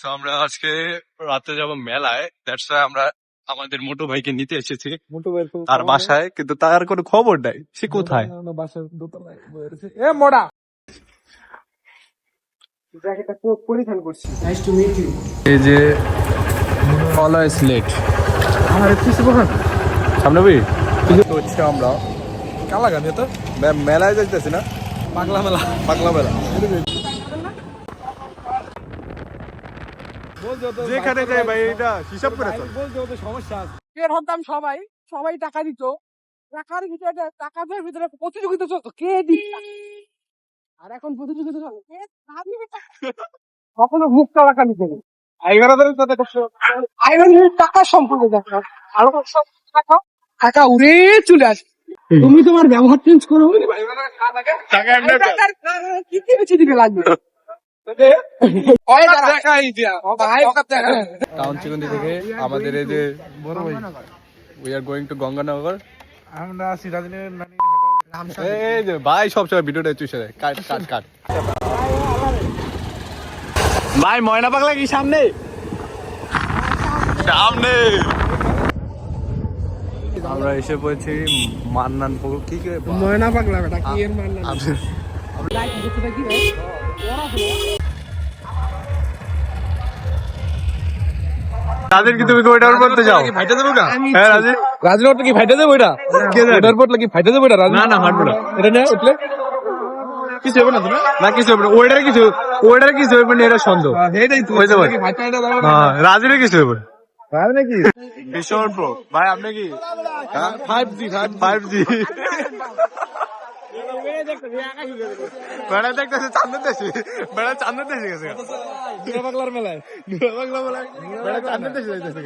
তো আমরা আজকে রাতে যাব মেলায়, দ্যাটস ওয়াই আমরা আমাদের মোটু ভাইকে নিতে এসেছি মোটু ভাইয়ের তার বাসায়, কিন্তু তার কোনো খবর নাই, সে কোথায়। বাসার দোতলায় বয়ে রয়েছে। এ মোড়া জ্যাকেটটা পরিধান করছি। Nice to meet you. এই যে অলওয়েজ লেট আমার কিছু বলেন সামনে বই হচ্ছে আমরা কালা গান তো মেলায় যাইতেছি না, পাগলা মেলা। পাগলা মেলা। যেখানে যাই ভাই এটা হিসাব করে চল। বলতে হতে সমস্যা আছে। এর হতাম সবাই সবাই টাকা দিত, টাকার ভিতরে টাকার ভিতরে প্রতিযোগিতা চলতো কে দিত, আর এখন প্রতিযোগিতা চলে কে না দিবে টাকা। কখনো মুখ টাকা নিতে নেই। টাকা সম্পর্কে দেখো আরো সব টাকা টাকা উড়ে চলে আসে। তুমি তোমার ব্যবহার চেঞ্জ করো, কি কি বেশি দিকে লাগবে। টাউন চিকন্দি থেকে আমাদের এই যে বড় ভাই, we are going to Ganganagar. আমরা আছি রাজনীতির এই যে ভাই সবসময় ভিডিওটা চুষে দেয়, কাট কাট কাট। ভাই ময়না পাগলা কি সামনে সামনে। আমরা এসে পড়েছি মান্নান পুকুর। কি কি ময়না পাগলা বেটা কি এর মান না রাজের কি তুমি ওইটার পড়তে যাও? ফাইটা দেবো না হ্যাঁ রাজের, রাজনীতি ওটা কি ফাইটা দেবো এটা ওটার পর কি ফাইটা দেবো এটা না না হাঁটবো না, এটা না উঠলে কিছু হবে না তুমি না কিছু হবে না, ওইটার কিছু হবে না, এটা সন্দেহ এইটাই তো হয়ে যাবে। ফাইটা এটা দাও হ্যাঁ রাজের কিছু হবে না। নাকি ভীষণ প্রো ভাই, আপনি কি 5G ফাইভ জি বেড়া দেখতেছে চান্দের দেশে, বেড়া চান্দের দেশে গেছে, দুরা পাগলার মেলায় বেড়া চান্দের দেশে যাইতেছে।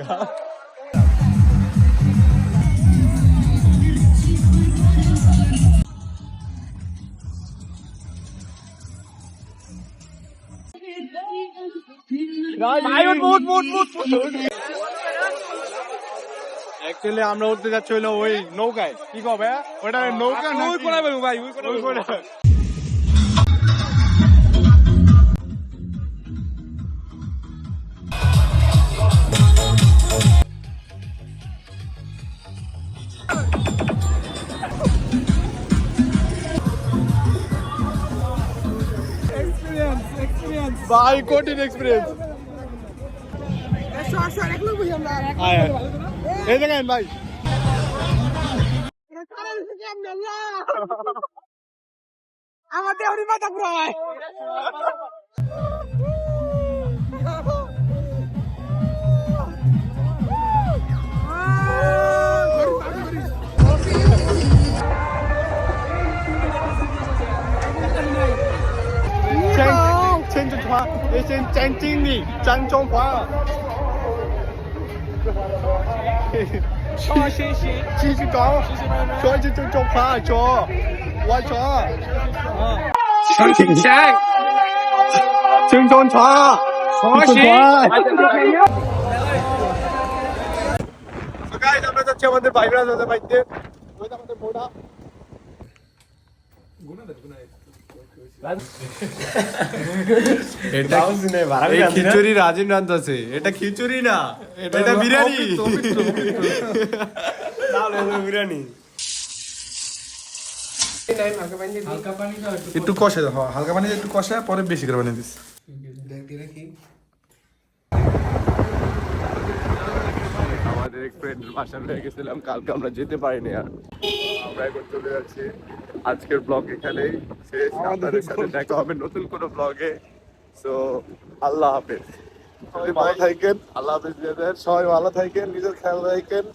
অ্যাকচুয়ালি আমরা উঠতে যাচ্ছি হইলো ওই নৌকায়, কি কবে ওটা নৌকা না ওই কোনা বলবো ভাই ওই কোনা এক্সপেরিয়েন্স ভাই কঠিন এক্সপিরিয়েন্স। এক লোক বুঝি আমরা এই দেখেন ভাই, আমার দেহরি মাথা পুরো ভাই千中华，你先张经理，张中华。谢谢继续搞，说这中华说，我说，请请青中华，গাইস আমরা যাচ্ছি আমাদের ভাইরা দাদা ভাইদের, ওই আমাদের মোড়া। এটা খিচুড়ি রাজীব রান্তাছে, এটা খিচুড়ি না, এটা বিরিয়ানি। বিরিয়ানি একটু কষে দাও, হালকা পানি একটু কষা পরে বেশি করে বানিয়ে দিস। আমাদের এক ফ্রেন্ডের বাসা হয়ে গেছিলাম, কালকে আমরা যেতে পারিনি, আর আমরা এখন চলে যাচ্ছি। আজকের ব্লগ এখানেই শেষ, আপনাদের সাথে দেখা হবে নতুন কোনো ব্লগে। সো আল্লাহ হাফেজ, সবাই ভালো থাকেন, আল্লাহ হাফেজ, সবাই ভালো থাকেন, নিজের খেয়াল রাখেন।